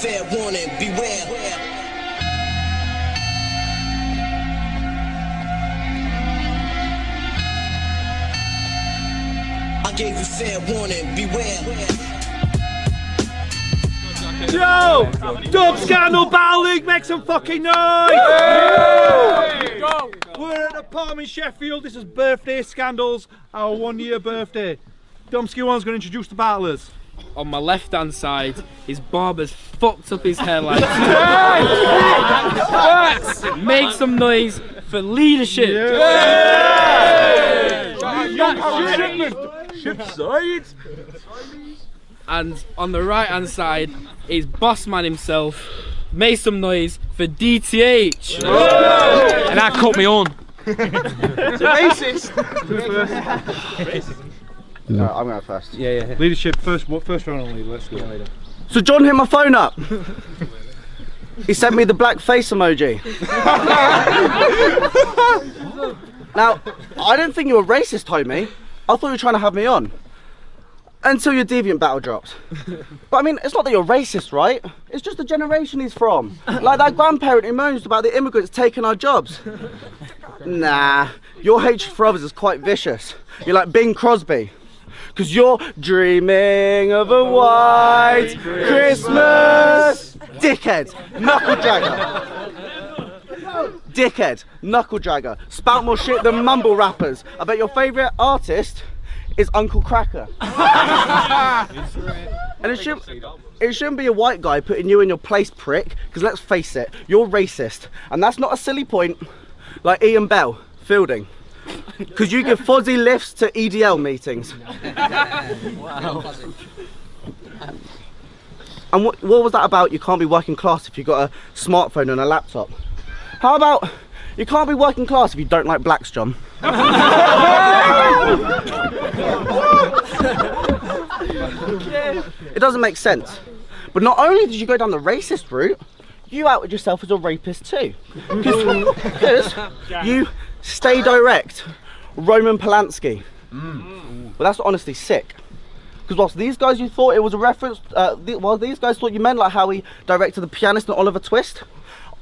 fair warning, beware. I gave you fair warning, beware. Yo! DubScandal Battle League, make some fucking noise! We're at the Palm in Sheffield. This is birthday scandals, our 1 year birthday. Domsky one's going to introduce the battlers. On my left hand side, his barber's fucked up his hairline. Make some noise for Leadership. And on the right hand side is boss man himself. Make some noise for DTH. And I cut me on. It's a racist. No, I'm going first. Yeah. Leadership, first round on lead, let's go. So John hit my phone up. He sent me the black face emoji. Now, I didn't think you were racist, homie. I thought you were trying to have me on. Until your deviant battle dropped. But I mean, it's not that you're racist, right? It's just the generation he's from. Like that grandparent who moans about the immigrants taking our jobs. Nah, your hatred for others is quite vicious. You're like Bing Crosby. Because you're dreaming of a white Christmas. Dickhead, knuckle dragger. Dickhead, knuckle dragger. Spout more shit than mumble rappers. I bet your favourite artist is Uncle Cracker. And it shouldn't be a white guy putting you in your place, prick, because let's face it, you're racist. And that's not a silly point, like Ian Bell, Fielding. Because you give fuzzy lifts to EDL meetings. Wow. And what was that about? You can't be working class if you've got a smartphone and a laptop. How about you can't be working class if you don't like blacks, John? It doesn't make sense. But not only did you go down the racist route, you outed yourself as a rapist too. Because you stay direct, Roman Polanski. Well, that's honestly sick. Because whilst these guys you thought it was a reference, these guys thought you meant like how he directed The Pianist and Oliver Twist,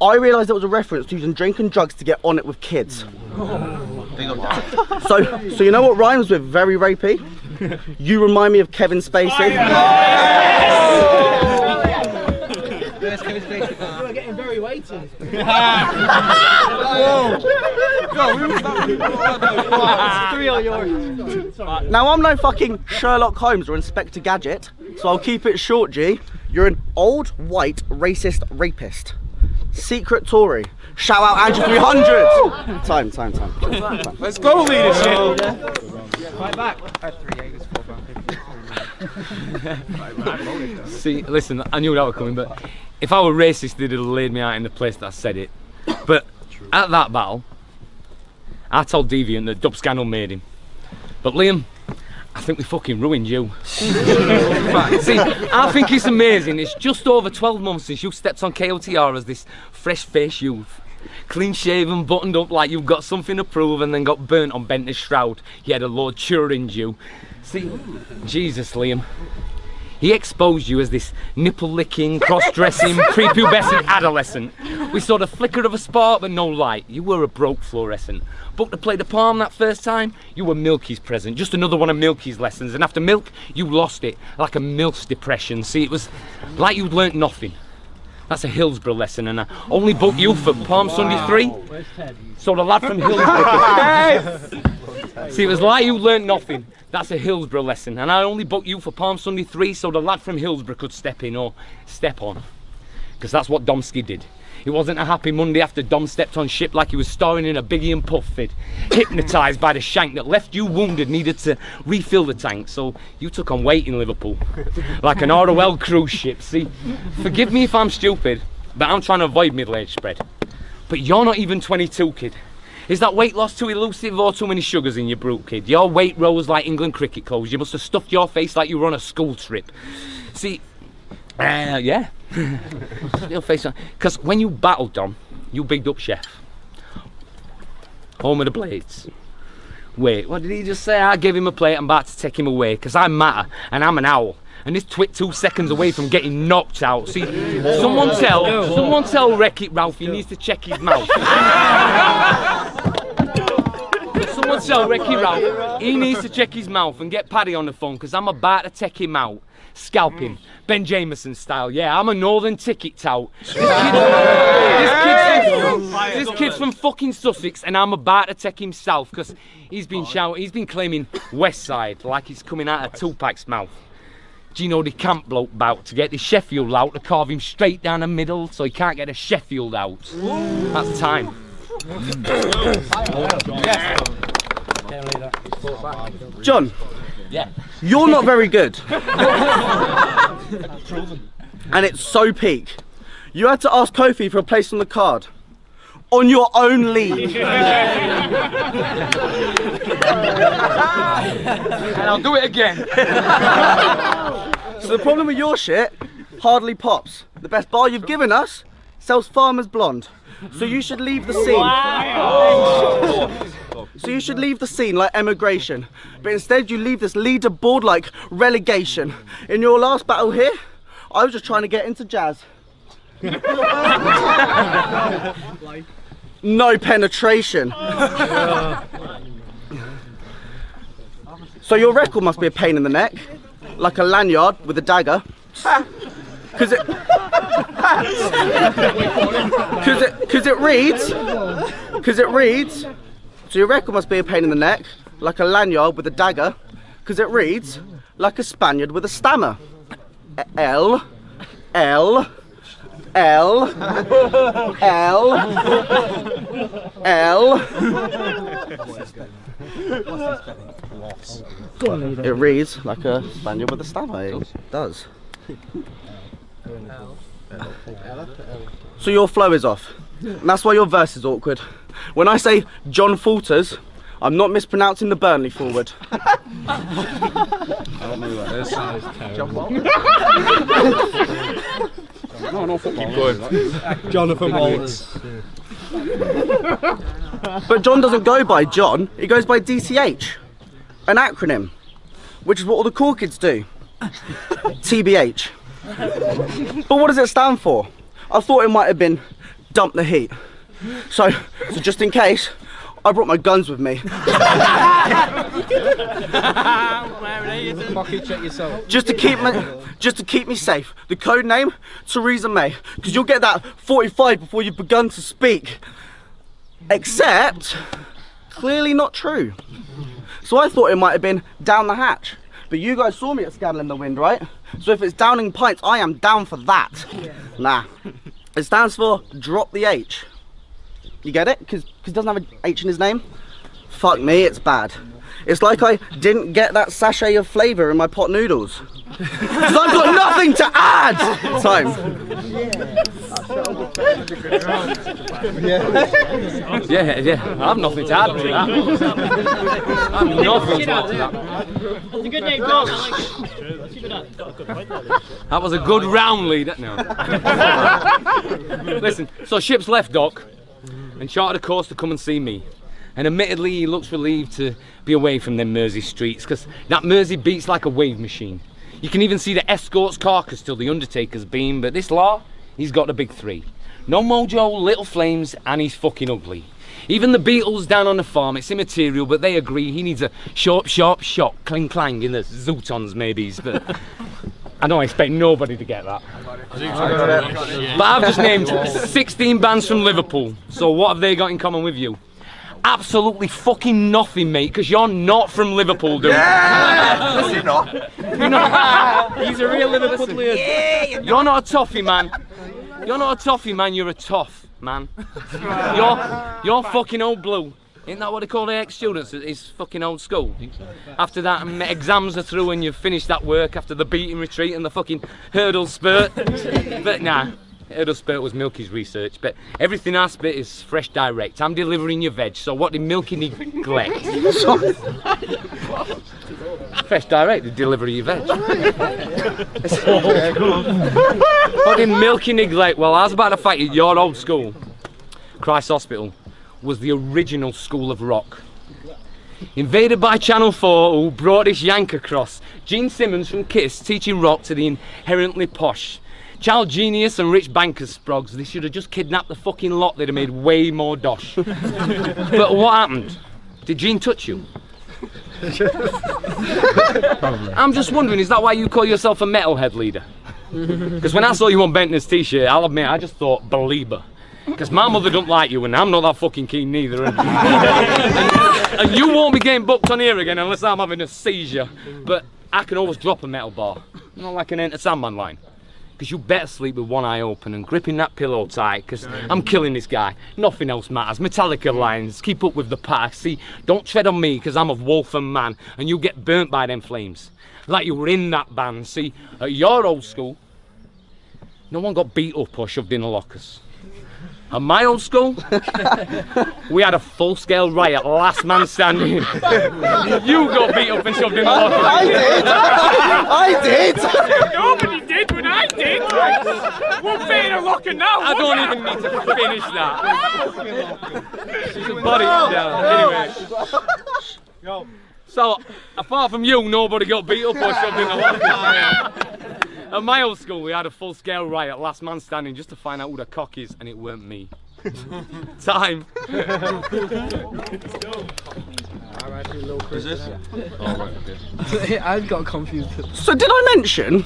I realised it was a reference to using drink and drugs to get on it with kids. So you know what rhymes with very rapey? You remind me of Kevin Spacey. You were getting very weighty. Now I'm no fucking Sherlock Holmes or Inspector Gadget, so I'll keep it short, G. You're an old, white, racist rapist. Secret Tory. Shout out Andrew 300! Time. Let's go, Leadership! Right back. See, listen, I knew that was coming, but if I were racist, they'd have laid me out in the place that I said it. But at that battle, I told Deviant that DubScandal made him. But Liam, I think we fucking ruined you. See, I think it's amazing. It's just over 12 months since you stepped on KOTR as this fresh-faced youth. Clean shaven, buttoned up like you've got something to prove, and then got burnt on Bentley's shroud. You had a Lord Turing you. See, Jesus, Liam. He exposed you as this nipple-licking, cross-dressing, prepubescent adolescent. We saw the flicker of a spark but no light. You were a broke fluorescent. Booked to play the palm that first time, you were Milky's present. Just another one of Milky's lessons. And after Milk, you lost it, like a MILF's depression. See, it was like you'd learnt nothing. That's a Hillsborough lesson, and I only booked you for Palm Sunday 3. So the lad from Hillsborough. See, it was like you learnt nothing. That's a Hillsborough lesson, and I only booked you for Palm Sunday 3 so the lad from Hillsborough could step in or step on. Because that's what Domsky did. It wasn't a happy Monday after Dom stepped on ship like he was starring in a Biggie and Puff vid. Hypnotised by the shank that left you wounded, needed to refill the tank, so you took on weight in Liverpool. Like an ROL cruise ship. See, forgive me if I'm stupid, but I'm trying to avoid middle-age spread. But you're not even 22, kid. Is that weight loss too elusive or too many sugars in your brute, kid? Your weight rose like England cricket clothes. You must have stuffed your face like you were on a school trip. See, yeah. Your face on. Because when you battled Dom, you bigged up Chef. Home of the blades. Wait, what did he just say? I gave him a plate, I'm about to take him away. Because I matter, and I'm an owl. and this twit 2 seconds away from getting knocked out. See, someone tell Wreck-It Ralph he needs to check his mouth. Someone tell Wreck-It Ralph he needs to check his mouth and get Paddy on the phone, because I'm about to take him out. Scalp him, Ben Jameson style. Yeah, I'm a northern ticket tout. This kid's from fucking Sussex, and I'm about to take him south, because he's been claiming West Side like he's coming out of Tupac's mouth. Do you know the camp bloke bout to get the Sheffield out to carve him straight down the middle so he can't get a Sheffield out? That's time. John. Yeah. You're not very good. And it's so peak. You had to ask Kofi for a place on the card. On your own league. And I'll do it again. So the problem with your shit hardly pops. The best bar you've given us sells Farmer's Blonde. So you should leave the scene. So you should leave the scene like emigration. But instead you leave this leaderboard like relegation. In your last battle here, I was just trying to get into jazz. No penetration. So your record must be a pain in the neck, like a lanyard with a dagger. Cause it reads, so your record must be a pain in the neck, like a lanyard with a dagger, because it reads like a Spaniard with a stammer. L, L, L, L, L. It reads like a Spaniard with a stammer. It does. So your flow is off. And that's why your verse is awkward. When I say John Falters, I'm not mispronouncing the Burnley forward. I don't know that is. John Wall? No football. Keep going. Jonathan Wallace. But John doesn't go by John, he goes by DTH, an acronym, which is what all the cool kids do. TBH. But what does it stand for? I thought it might have been dump the heat. So just in case, I brought my guns with me. Pocket check yourself. Just to keep me safe. The code name, Theresa May. Because you'll get that 45 before you've begun to speak. Except, clearly not true. So I thought it might have been down the hatch. But you guys saw me at Scandal in the Wind, right? So if it's downing pints, I am down for that. Yeah. Nah. It stands for drop the H. You get it? Because it doesn't have an H in his name? Fuck me, it's bad. It's like I didn't get that sachet of flavour in my pot noodles. Because I've got nothing to add! Time. Yeah, I have nothing to add to that. I have nothing to add to that. That's a good name, John. I like it. Keep it up. That was a good round lead. No. Listen, so Ship's left dock and chartered a course to come and see me. And admittedly, he looks relieved to be away from them Mersey streets, because that Mersey beats like a wave machine. You can even see the escort's carcass till the Undertaker's beam, but this law, he's got the big three. No mojo, little flames, and he's fucking ugly. Even the Beatles down on the farm, it's immaterial, but they agree he needs a sharp shot, clang clang in the Zootons maybes, but I don't expect nobody to get that. But I've just named 16 bands from Liverpool, so what have they got in common with you? Absolutely fucking nothing, mate, because you're not from Liverpool, dude. Yeah! You're not. You're not. He's a real Liverpoolian. Yeah, you're not a toffee, man. You're not a toffee, man. You're a toff, man. You're fucking old blue. Isn't that what they call the ex-students? It's fucking old school. After that, exams are through and you've finished that work after the beating retreat and the fucking hurdle spurt. But nah. Hurdle spurt was Milky's research, but everything I spit is fresh direct. I'm delivering your veg, so what did Milky neglect? Fresh direct, the delivery of your veg. What did Milky neglect? Well, I was about to fight you, your old school. Christ Hospital was the original school of rock. Invaded by Channel 4, who brought this yank across. Gene Simmons from Kiss teaching rock to the inherently posh. Child genius and rich bankers sprogs. They should have just kidnapped the fucking lot, they'd have made way more dosh. But what happened? Did Gene touch you? I'm just wondering, is that why you call yourself a metalhead leader? Because when I saw you on Bentner's t-shirt, I'll admit, I just thought, believer. Because my mother don't like you and I'm not that fucking keen neither. And you won't be getting booked on here again unless I'm having a seizure. But I can always drop a metal bar. Not like an Enter Sandman line. Because you better sleep with one eye open and gripping that pillow tight, because I'm killing this guy. Nothing else matters. Metallica lines, keep up with the pack. See, don't tread on me because I'm a wolf and man and you get burnt by them flames. Like you were in that band. See, at your old school, no one got beat up or shoved in the lockers. At my old school, we had a full-scale riot, last man standing. You got beat up and shoved in the locker. I did! Nobody did, but I did! We'll be in a locker now! I don't even need to finish that. She's a body down. Anyway. So, apart from you, nobody got beat up or shoved in the locker. At my old school, we had a full-scale riot, last man standing, just to find out who the cock is, and it weren't me. Time. Is this? Oh, right, okay. I got confused. So did I mention?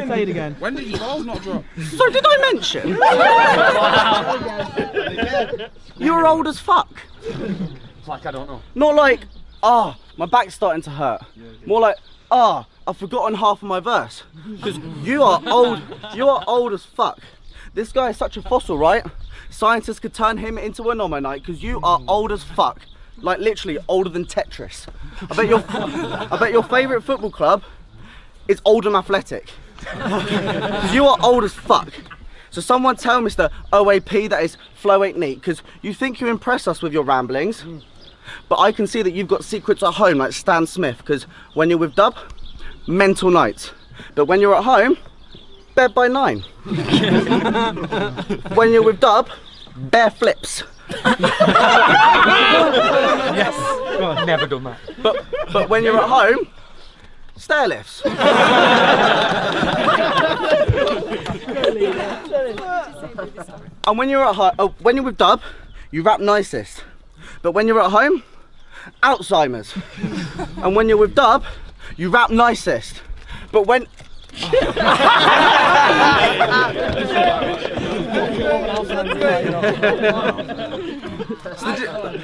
Say it again. When did your balls not drop? So did I mention? You're old as fuck. It's like I don't know. Not like, ah, my back's starting to hurt. More like, ah, I've forgotten half of my verse. Because you are old as fuck. This guy is such a fossil, right? Scientists could turn him into a nominate because you are old as fuck. Like literally older than Tetris. I bet your favourite football club is Oldham Athletic. Because you are old as fuck. So someone tell Mr. OAP that his flow ain't neat, because you think you impress us with your ramblings, but I can see that you've got secrets at home like Stan Smith, because when you're with Dub, mental nights. But when you're at home, bed by 9. When you're with Dub, bare flips. Yes. Never done that. But when you're at home, stair lifts. And when you're when you're with Dub, you rap nicest. But when you're at home, Alzheimer's. And when you're with Dub, you rap nicest. But when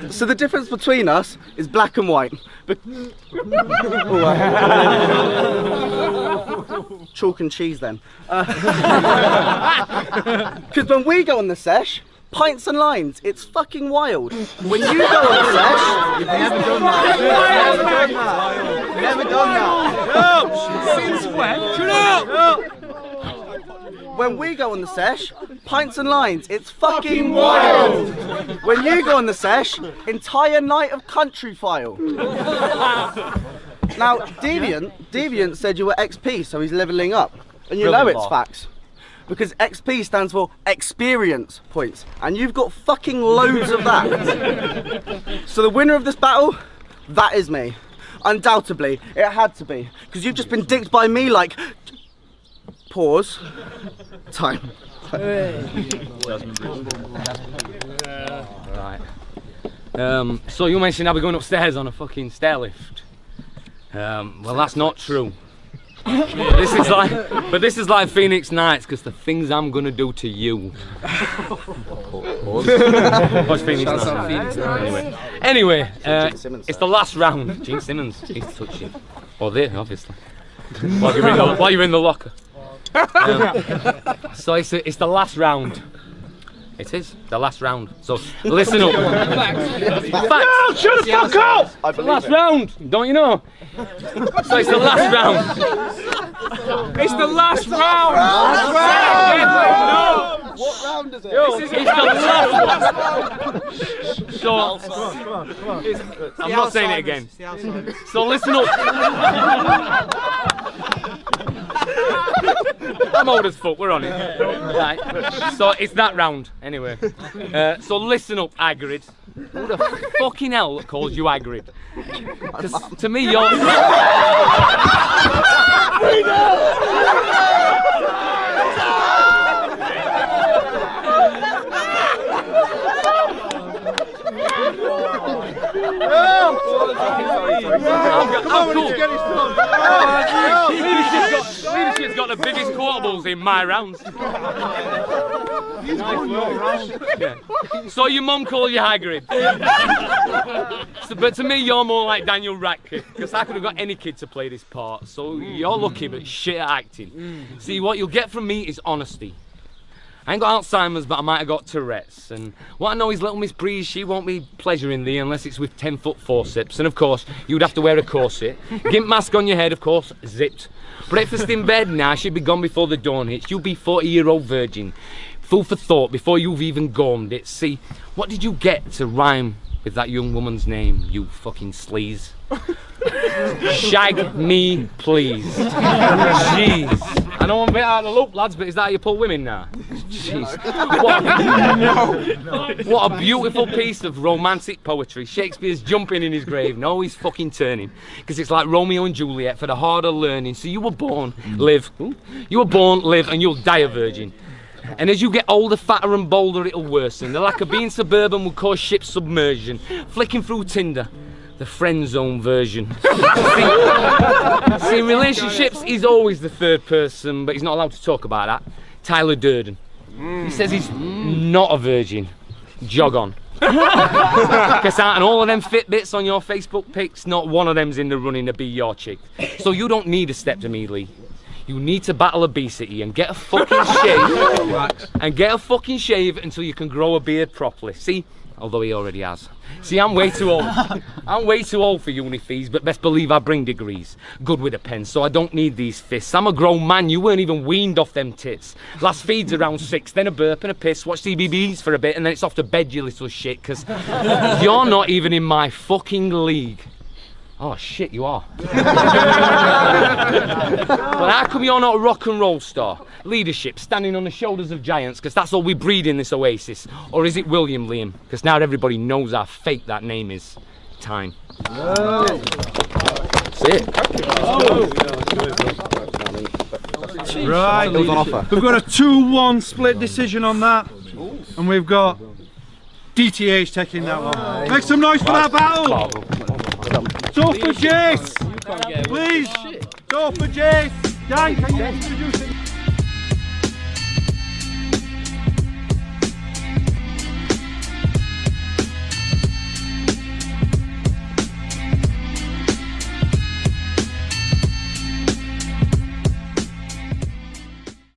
so the difference between us is black and white. Chalk and cheese then. Because when we go on the sesh, pints and lines, it's fucking wild. When you go on the sesh, you've never done that. Never done that. Since when? Shut up! When we go on the sesh, pints and lines, it's fucking wild. When you go on the sesh, entire night of country file. Now, Deviant said you were XP, so he's leveling up. And you know it's facts. Because XP stands for experience points. And you've got fucking loads of that. So the winner of this battle, that is me. Undoubtedly, it had to be. Because you've just been dicked by me like... Pause. Time. Right. So you mentioned I'll be going upstairs on a fucking stair lift. Well, that's not true. This is like Phoenix Nights, because the things I'm gonna do to you. What's Phoenix Nights? Anyway, it's the last round. Gene Simmons, he's touching. Or they, obviously. While you're in the locker. So it's the last round. It is the last round. So listen up. Facts. No, shut the fuck up! It's the last round, don't you know? So it's the last round. It's the last round. What round is it? It's the last one. So I'm not saying it again. So listen up. I'm old as fuck, we're on it. Right. So it's that round, anyway. So listen up, Hagrid. Who the fucking hell calls you Hagrid? Because to me, you're... Leadership's got the biggest quotables in my rounds. Yeah. So your mum called you Hagrid. But to me, you're more like Daniel Radcliffe, because I could have got any kid to play this part. So you're lucky, but shit at acting. See, what you'll get from me is honesty. I ain't got Alzheimer's, but I might have got Tourette's. And what I know is little Miss Breeze, she won't be pleasuring thee unless it's with 10-foot forceps. And of course, you'd have to wear a corset. Gimp mask on your head, of course, zipped. Breakfast in bed, nah, she'd be gone before the dawn hits. You'll be 40-year-old virgin. Food for thought before you've even gormed it. See, what did you get to rhyme with that young woman's name, you fucking sleaze? Shag me, please. Jeez. I know I'm a bit out of the loop, lads, but is that how you pull women now? Jeez. What a beautiful piece of romantic poetry. Shakespeare's jumping in his grave. No, he's fucking turning. Because it's like Romeo and Juliet for the harder learning. So you were born, live. You were born, live, and you'll die a virgin. And as you get older, fatter and bolder, it'll worsen. The lack of being suburban will cause ship submersion. Flicking through Tinder, the friend zone version. See, in relationships, he's always the third person, but he's not allowed to talk about that. Tyler Durden. He says he's not a virgin. Jog on. Because out of all of them Fitbits on your Facebook pics, not one of them's in the running to be your chick. So you don't need a step to me, Lee. You need to battle obesity and get a fucking shave. Until you can grow a beard properly. See? Although he already has. See, I'm way too old. I'm way too old for uni fees, but best believe I bring degrees. Good with a pen, so I don't need these fists. I'm a grown man, you weren't even weaned off them tits. Last feed's around 6, then a burp and a piss, watch CBBS for a bit, and then it's off to bed, you little shit, because you're not even in my fucking league. Oh shit, you are. But how come you're not a rock and roll star? Leadership, standing on the shoulders of giants, because that's all we breed in this oasis. Or is it William Liam? Because now everybody knows how fake that name is. Time. That's it. Right, we've got a 2-1 split decision on that. And we've got DTH taking that one. Make some noise for that battle! Go for Jace! Please! Go for Jace! Dan, can you introduce it?